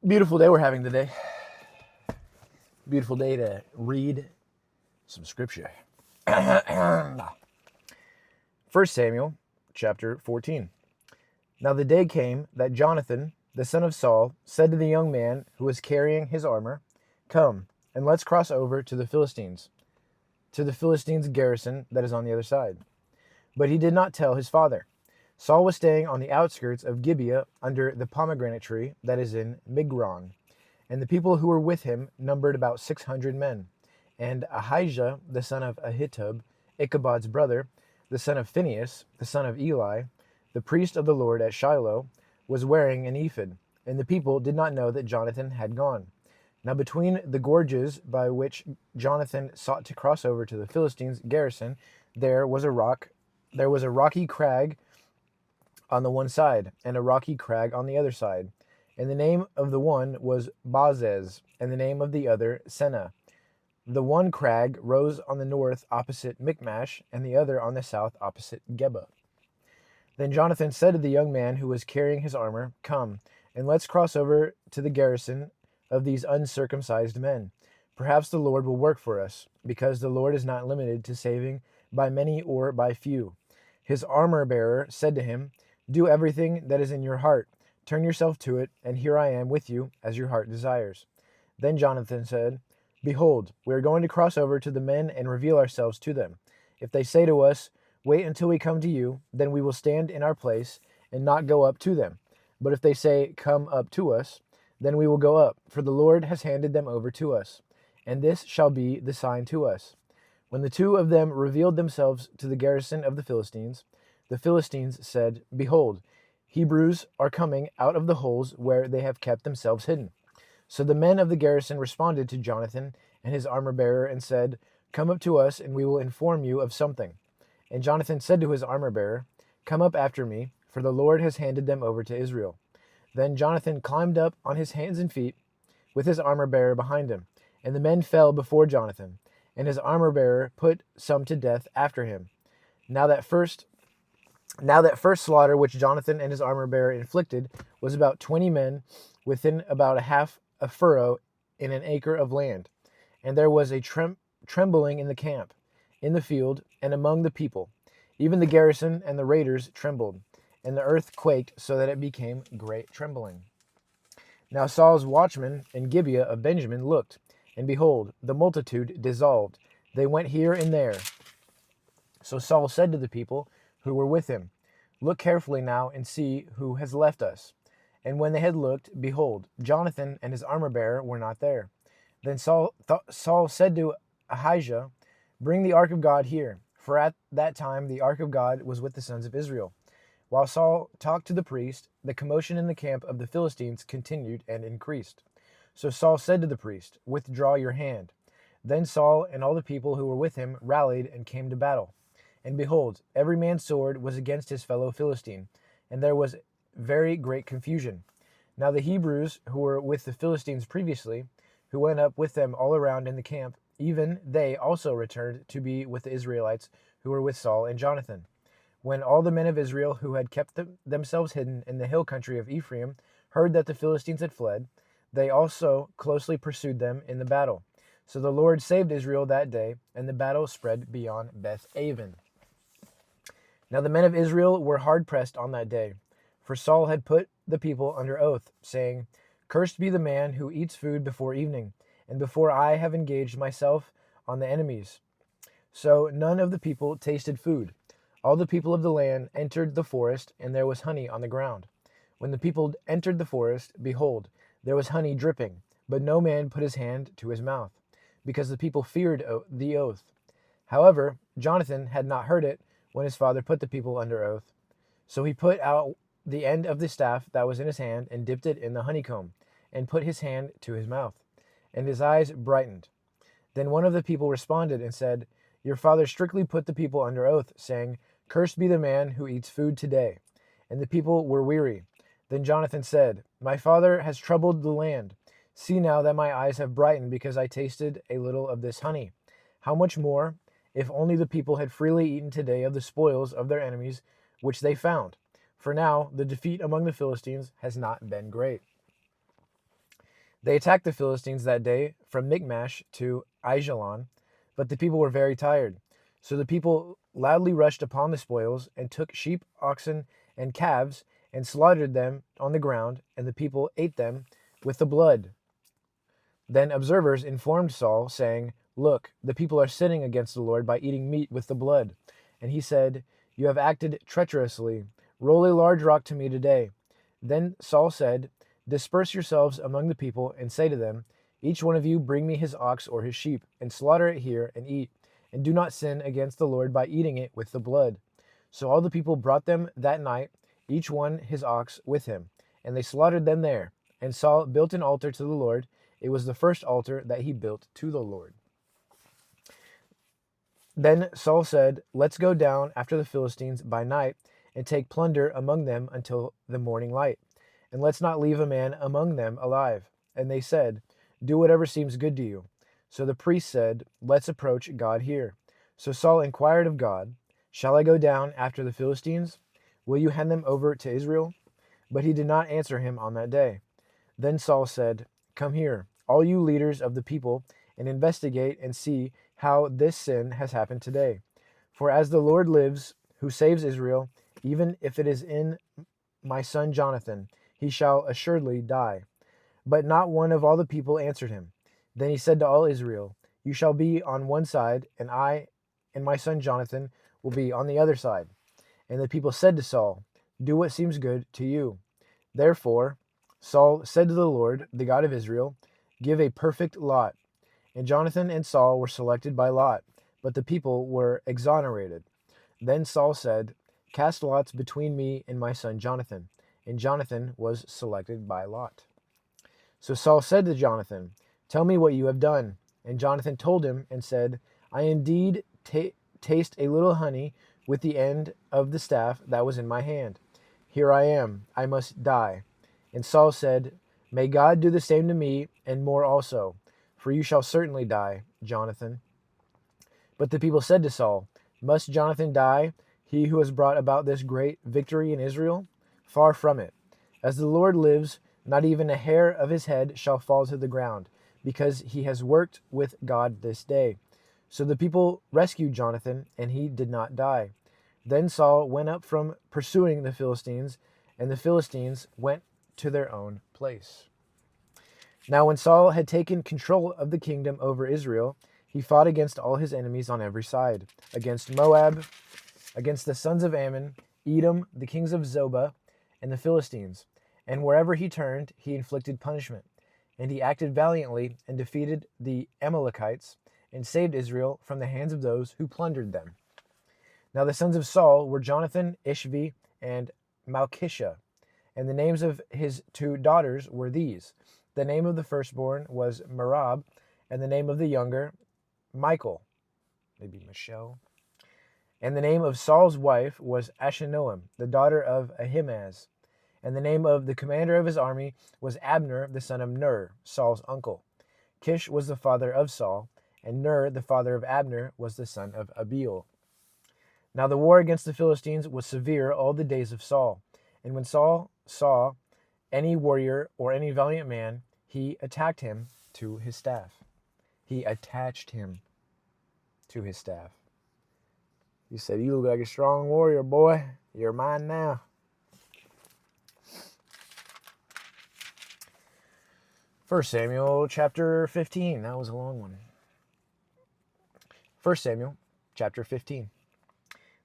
Beautiful day we're having today. Beautiful day to read some scripture. 1 Samuel chapter 14. Now the day came that Jonathan, the son of Saul, said to the young man who was carrying his armor, "Come, and let's cross over to the Philistines garrison that is on the other side." But he did not tell his father. Saul was staying on the outskirts of Gibeah under the pomegranate tree that is in Migron. And the people who were with him numbered about 600 men. And Ahijah, the son of Ahitub, Ichabod's brother, the son of Phinehas, the son of Eli, the priest of the Lord at Shiloh, was wearing an ephod. And the people did not know that Jonathan had gone. Now between the gorges by which Jonathan sought to cross over to the Philistines' garrison, there was a rocky crag on the one side, and a rocky crag on the other side. And the name of the one was Bozez, and the name of the other Seneh. The one crag rose on the north opposite Michmash, and the other on the south opposite Geba. Then Jonathan said to the young man who was carrying his armor, "Come, and let's cross over to the garrison of these uncircumcised men. Perhaps the Lord will work for us, because the Lord is not limited to saving by many or by few." His armor-bearer said to him, "Do everything that is in your heart. Turn yourself to it, and here I am with you, as your heart desires." Then Jonathan said, "Behold, we are going to cross over to the men and reveal ourselves to them. If they say to us, 'Wait until we come to you,' then we will stand in our place and not go up to them. But if they say, 'Come up to us,' then we will go up, for the Lord has handed them over to us. And this shall be the sign to us." When the two of them revealed themselves to the garrison of the Philistines said, "Behold, Hebrews are coming out of the holes where they have kept themselves hidden." So the men of the garrison responded to Jonathan and his armor-bearer and said, "Come up to us, and we will inform you of something." And Jonathan said to his armor-bearer, "Come up after me, for the Lord has handed them over to Israel." Then Jonathan climbed up on his hands and feet, with his armor-bearer behind him. And the men fell before Jonathan, and his armor-bearer put some to death after him. Now that first slaughter which Jonathan and his armor-bearer inflicted was about 20 men within about a half a furrow in an acre of land. And there was a trembling in the camp, in the field, and among the people. Even the garrison and the raiders trembled, and the earth quaked so that it became great trembling. Now Saul's watchmen in Gibeah of Benjamin looked, and behold, the multitude dissolved. They went here and there. So Saul said to the people who were with him, "Look carefully now and see who has left us." And when they had looked, behold, Jonathan and his armor-bearer were not there. Then Saul said to Ahijah, "Bring the ark of God here," for at that time the ark of God was with the sons of Israel. While Saul talked to the priest, the commotion in the camp of the Philistines continued and increased. So Saul said to the priest, "Withdraw your hand." Then Saul and all the people who were with him rallied and came to battle. And behold, every man's sword was against his fellow Philistine, and there was very great confusion. Now the Hebrews who were with the Philistines previously, who went up with them all around in the camp, even they also returned to be with the Israelites who were with Saul and Jonathan. When all the men of Israel who had kept themselves hidden in the hill country of Ephraim heard that the Philistines had fled, they also closely pursued them in the battle. So the Lord saved Israel that day, and the battle spread beyond Beth-aven. Now the men of Israel were hard-pressed on that day, for Saul had put the people under oath, saying, "Cursed be the man who eats food before evening, and before I have engaged myself on the enemies." So none of the people tasted food. All the people of the land entered the forest, and there was honey on the ground. When the people entered the forest, behold, there was honey dripping, but no man put his hand to his mouth, because the people feared the oath. However, Jonathan had not heard it when his father put the people under oath. So he put out the end of the staff that was in his hand and dipped it in the honeycomb, and put his hand to his mouth, and his eyes brightened. Then one of the people responded and said, "Your father strictly put the people under oath, saying, 'Cursed be the man who eats food today.'" And the people were weary. Then Jonathan said, "My father has troubled the land. See now that my eyes have brightened because I tasted a little of this honey. How much more, if only the people had freely eaten today of the spoils of their enemies which they found. For now the defeat among the Philistines has not been great." They attacked the Philistines that day from Michmash to Aijalon, but the people were very tired. So the people loudly rushed upon the spoils and took sheep, oxen, and calves and slaughtered them on the ground, and the people ate them with the blood. Then observers informed Saul, saying, "Look, the people are sinning against the Lord by eating meat with the blood." And he said, "You have acted treacherously. Roll a large rock to me today." Then Saul said, "Disperse yourselves among the people, and say to them, each one of you bring me his ox or his sheep, and slaughter it here and eat, and do not sin against the Lord by eating it with the blood." So all the people brought them that night, each one his ox with him, and they slaughtered them there. And Saul built an altar to the Lord. It was the first altar that he built to the Lord. Then Saul said, "Let's go down after the Philistines by night and take plunder among them until the morning light. And let's not leave a man among them alive." And they said, "Do whatever seems good to you." So the priest said, "Let's approach God here." So Saul inquired of God, "Shall I go down after the Philistines? Will you hand them over to Israel?" But he did not answer him on that day. Then Saul said, "Come here, all you leaders of the people, and investigate and see how this sin has happened today. For as the Lord lives, who saves Israel, even if it is in my son Jonathan, he shall assuredly die." But not one of all the people answered him. Then he said to all Israel, "You shall be on one side, and I and my son Jonathan will be on the other side." And the people said to Saul, "Do what seems good to you." Therefore Saul said to the Lord, the God of Israel, "Give a perfect lot." And Jonathan and Saul were selected by lot, but the people were exonerated. Then Saul said, "Cast lots between me and my son Jonathan." And Jonathan was selected by lot. So Saul said to Jonathan, "Tell me what you have done." And Jonathan told him and said, "I indeed taste a little honey with the end of the staff that was in my hand. Here I am, I must die." And Saul said, "May God do the same to me, and more also, for you shall certainly die, Jonathan." But the people said to Saul, "Must Jonathan die, he who has brought about this great victory in Israel? Far from it. As the Lord lives, not even a hair of his head shall fall to the ground, because he has worked with God this day." So the people rescued Jonathan, and he did not die. Then Saul went up from pursuing the Philistines, and the Philistines went to their own place. Now when Saul had taken control of the kingdom over Israel, he fought against all his enemies on every side, against Moab, against the sons of Ammon, Edom, the kings of Zobah, and the Philistines. And wherever he turned, he inflicted punishment. And he acted valiantly and defeated the Amalekites and saved Israel from the hands of those who plundered them. Now the sons of Saul were Jonathan, Ishvi, and Malchishah. And the names of his two daughters were these. The name of the firstborn was Merab, and the name of the younger, Michal, maybe Michelle. And the name of Saul's wife was Ashinoam, the daughter of Ahimaaz. And the name of the commander of his army was Abner, the son of Ner, Saul's uncle. Kish was the father of Saul, and Ner, the father of Abner, was the son of Abiel. Now the war against the Philistines was severe all the days of Saul. And when Saul saw any warrior or any valiant man, he attacked him to his staff. He attached him to his staff. He said, "You look like a strong warrior, boy. You're mine now." 1 Samuel chapter 15. That was a long one. 1 Samuel chapter 15.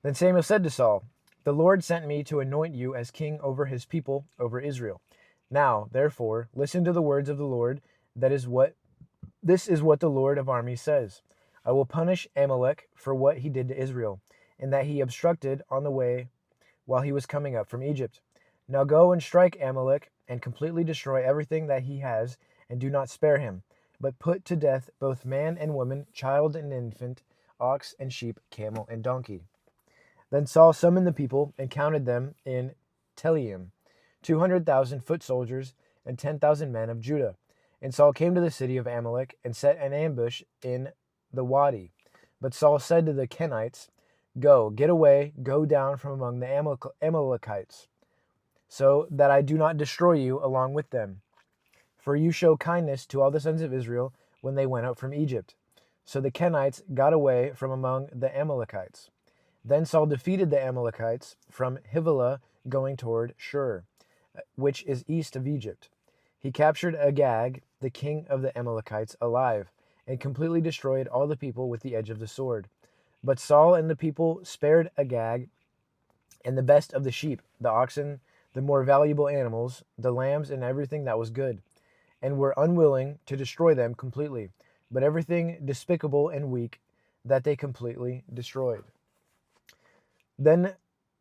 Then Samuel said to Saul, "The Lord sent me to anoint you as king over his people, over Israel. Now, therefore, listen to the words of the Lord. This is what the Lord of armies says. I will punish Amalek for what he did to Israel, and that he obstructed on the way while he was coming up from Egypt. Now go and strike Amalek and completely destroy everything that he has, and do not spare him, but put to death both man and woman, child and infant, ox and sheep, camel and donkey." Then Saul summoned the people and counted them in Telaim, 200,000 foot soldiers and 10,000 men of Judah. And Saul came to the city of Amalek and set an ambush in the wadi. But Saul said to the Kenites, "Go, get away, go down from among the Amalekites, so that I do not destroy you along with them." for you show kindness to all the sons of Israel when they went out from Egypt. So the Kenites got away from among the Amalekites. Then Saul defeated the Amalekites from Havilah going toward Shur, which is east of Egypt. He captured Agag, the king of the Amalekites, alive, and completely destroyed all the people with the edge of the sword. But Saul and the people spared Agag and the best of the sheep, the oxen, the more valuable animals, the lambs, and everything that was good, and were unwilling to destroy them completely, but everything despicable and weak that they completely destroyed. Then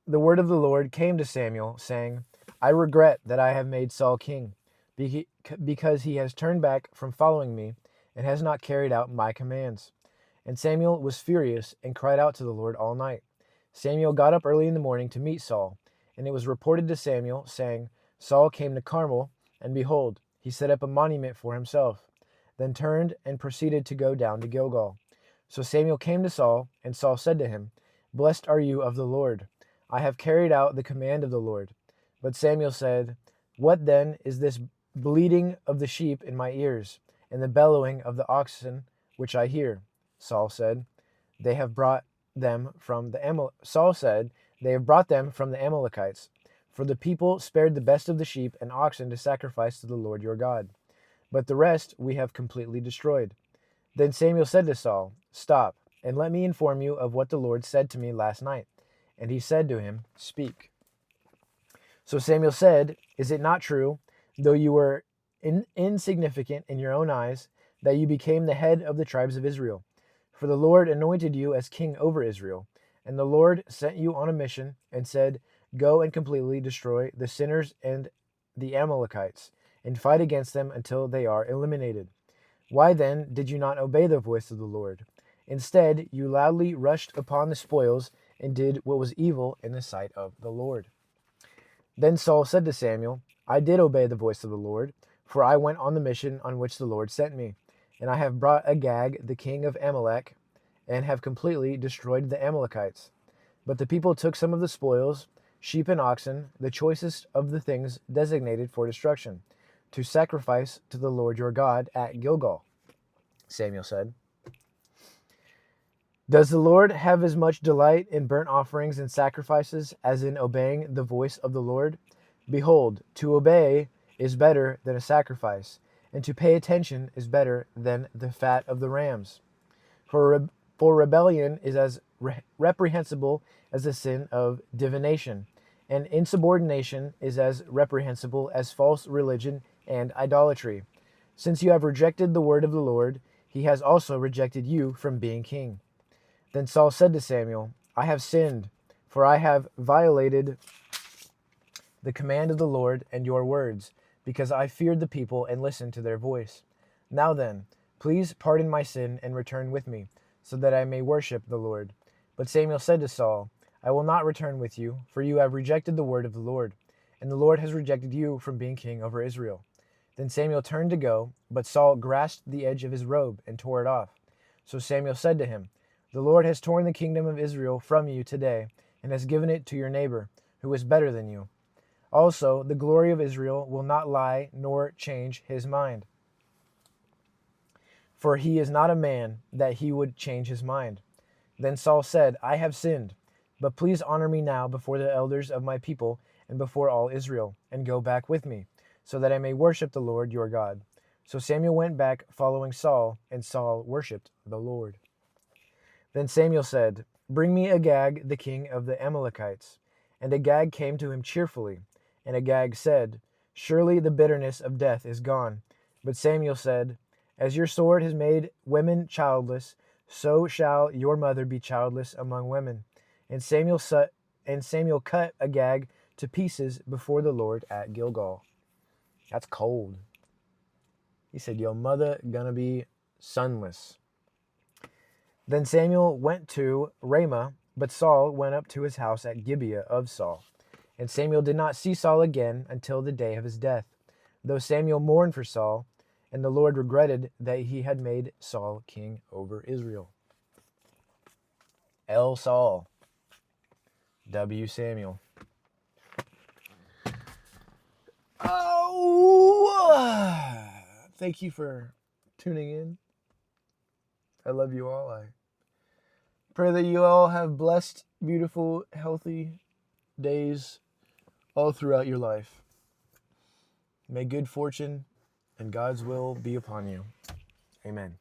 the word of the Lord came to Samuel, saying, I regret that I have made Saul king, because he has turned back from following me and has not carried out my commands. And Samuel was furious and cried out to the Lord all night. Samuel got up early in the morning to meet Saul, and it was reported to Samuel, saying, Saul came to Carmel, and behold, he set up a monument for himself, then turned and proceeded to go down to Gilgal. So Samuel came to Saul, and Saul said to him, Blessed are you of the Lord. I have carried out the command of the Lord. But Samuel said, What then is this bleating of the sheep in my ears, and the bellowing of the oxen which I hear? Saul said, They have brought them from the Saul said, They have brought them from the Amalekites. For the people spared the best of the sheep and oxen to sacrifice to the Lord your God. But the rest we have completely destroyed. Then Samuel said to Saul, Stop, and let me inform you of what the Lord said to me last night. And he said to him, Speak. So Samuel said, Is it not true, though you were insignificant in your own eyes, that you became the head of the tribes of Israel? For the Lord anointed you as king over Israel. And the Lord sent you on a mission and said, Go and completely destroy the sinners and the Amalekites, and fight against them until they are eliminated. Why then did you not obey the voice of the Lord? Instead, you loudly rushed upon the spoils and did what was evil in the sight of the Lord. Then Saul said to Samuel, I did obey the voice of the Lord, for I went on the mission on which the Lord sent me, and I have brought Agag, the king of Amalek, and have completely destroyed the Amalekites. But the people took some of the spoils, sheep and oxen, the choicest of the things designated for destruction, to sacrifice to the Lord your God at Gilgal. Samuel said, Does the Lord have as much delight in burnt offerings and sacrifices as in obeying the voice of the Lord? Behold, to obey is better than a sacrifice, and to pay attention is better than the fat of the rams. For rebellion is as reprehensible as the sin of divination, and insubordination is as reprehensible as false religion and idolatry. Since you have rejected the word of the Lord, he has also rejected you from being king. Then Saul said to Samuel, I have sinned, for I have violated the command of the Lord and your words, because I feared the people and listened to their voice. Now then, please pardon my sin and return with me, so that I may worship the Lord. But Samuel said to Saul, I will not return with you, for you have rejected the word of the Lord, and the Lord has rejected you from being king over Israel. Then Samuel turned to go, but Saul grasped the edge of his robe and tore it off. So Samuel said to him, The Lord has torn the kingdom of Israel from you today, and has given it to your neighbor, who is better than you. Also, the glory of Israel will not lie nor change his mind. For he is not a man that he would change his mind. Then Saul said, I have sinned, but please honor me now before the elders of my people and before all Israel, and go back with me, so that I may worship the Lord your God. So Samuel went back following Saul, and Saul worshipped the Lord. Then Samuel said, Bring me Agag, the king of the Amalekites. And Agag came to him cheerfully. And Agag said, Surely the bitterness of death is gone. But Samuel said, As your sword has made women childless, so shall your mother be childless among women. And Samuel cut Agag to pieces before the Lord at Gilgal. That's cold. He said, Your mother gonna be sonless. Then Samuel went to Ramah, but Saul went up to his house at Gibeah of Saul. And Samuel did not see Saul again until the day of his death, though Samuel mourned for Saul, and the Lord regretted that he had made Saul king over Israel. L. Saul. W. Samuel. Oh! thank you for tuning in. I love you all. I pray that you all have blessed, beautiful, healthy days all throughout your life. May good fortune and God's will be upon you. Amen.